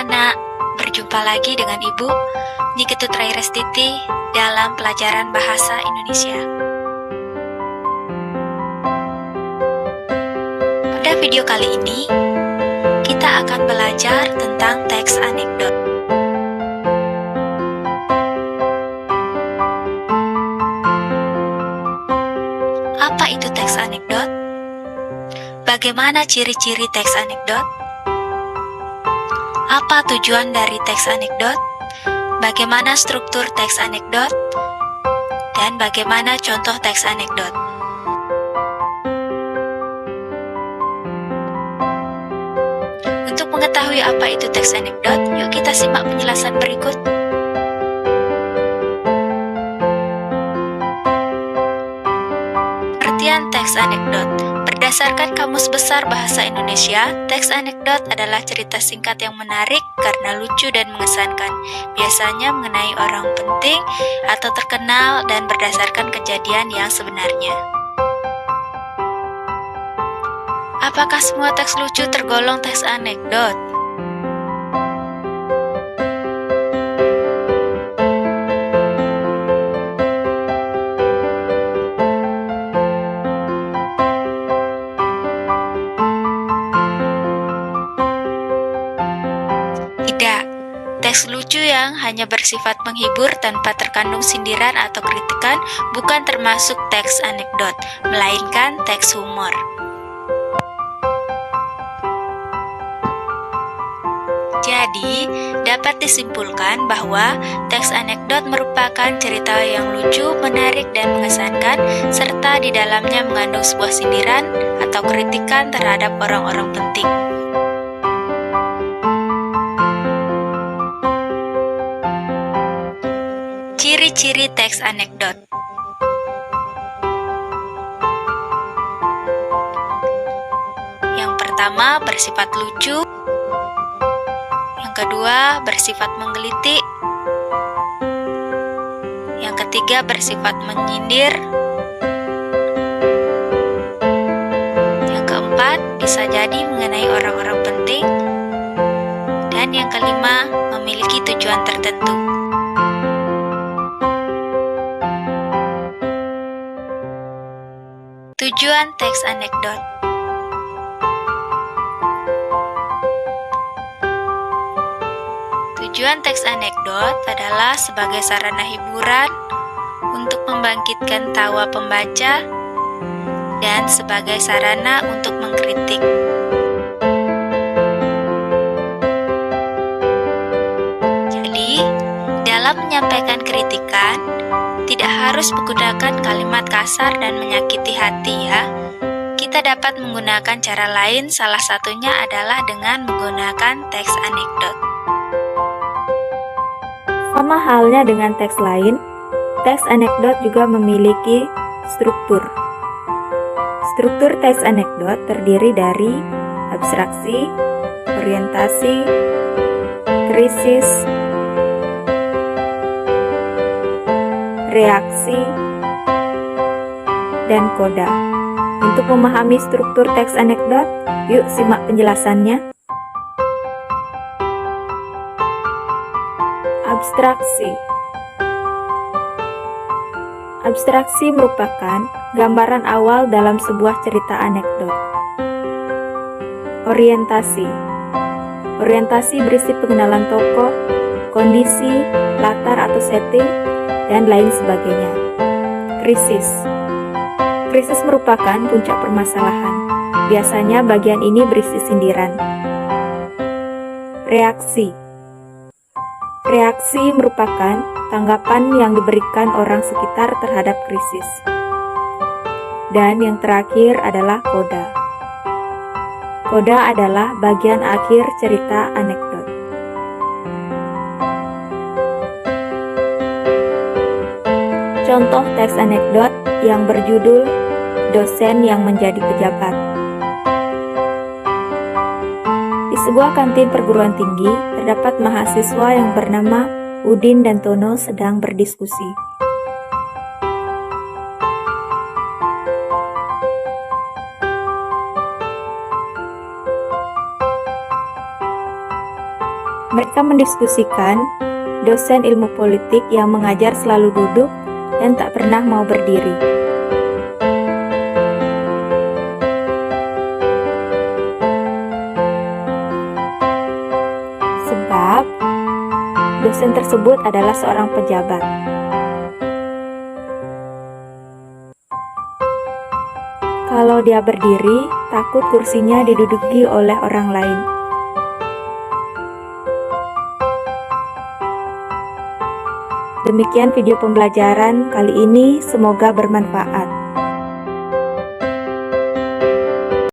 anak-anak, berjumpa lagi dengan Ibu Nikitutrai Restiti dalam pelajaran Bahasa Indonesia. Pada video kali ini, kita akan belajar tentang teks anekdot. Apa itu teks anekdot? Bagaimana ciri-ciri teks anekdot? Apa tujuan dari teks anekdot? Bagaimana struktur teks anekdot? Dan bagaimana contoh teks anekdot? Untuk mengetahui apa itu teks anekdot, yuk kita simak penjelasan berikut. Pengertian teks anekdot. Berdasarkan Kamus Besar Bahasa Indonesia, teks anekdot adalah cerita singkat yang menarik karena lucu dan mengesankan, biasanya mengenai orang penting atau terkenal dan berdasarkan kejadian yang sebenarnya. Apakah semua teks lucu tergolong teks anekdot? Tidak, teks lucu yang hanya bersifat menghibur tanpa terkandung sindiran atau kritikan bukan termasuk teks anekdot, melainkan teks humor. Jadi, dapat disimpulkan bahwa teks anekdot merupakan cerita yang lucu, menarik, dan mengesankan, serta di dalamnya mengandung sebuah sindiran atau kritikan terhadap orang-orang penting. Ciri-ciri teks anekdot. Yang pertama, bersifat lucu. Yang kedua, bersifat menggelitik. Yang ketiga, bersifat menyindir. Yang keempat, bisa jadi mengenai orang-orang penting. Dan yang kelima, memiliki tujuan tertentu. Tujuan teks anekdot. Tujuan teks anekdot adalah sebagai sarana hiburan untuk membangkitkan tawa pembaca dan sebagai sarana untuk mengkritik. Jadi, dalam menyampaikan kritikan, tidak harus menggunakan kalimat kasar dan menyakiti hati ya. Kita dapat menggunakan cara lain, salah satunya adalah dengan menggunakan teks anekdot. Sama halnya dengan teks lain, teks anekdot juga memiliki struktur. Struktur teks anekdot terdiri dari abstraksi, orientasi, krisis, reaksi, dan koda. Untuk memahami struktur teks anekdot, yuk simak penjelasannya. Abstraksi. Abstraksi merupakan gambaran awal dalam sebuah cerita anekdot. Orientasi. Orientasi berisi pengenalan tokoh, kondisi, latar atau setting, dan lain sebagainya. Krisis. Krisis merupakan puncak permasalahan. Biasanya bagian ini berisi sindiran. Reaksi. Reaksi merupakan tanggapan yang diberikan orang sekitar terhadap krisis. Dan yang terakhir adalah koda. Koda adalah bagian akhir cerita anekdot. Contoh teks anekdot yang berjudul Dosen yang Menjadi Pejabat. Di sebuah kantin perguruan tinggi, terdapat mahasiswa yang bernama Udin dan Tono sedang berdiskusi. Mereka mendiskusikan dosen ilmu politik yang mengajar selalu duduk dan tak pernah mau berdiri. Sebab dosen tersebut adalah seorang pejabat. Kalau dia berdiri, takut kursinya diduduki oleh orang lain. Demikian video pembelajaran kali ini, semoga bermanfaat.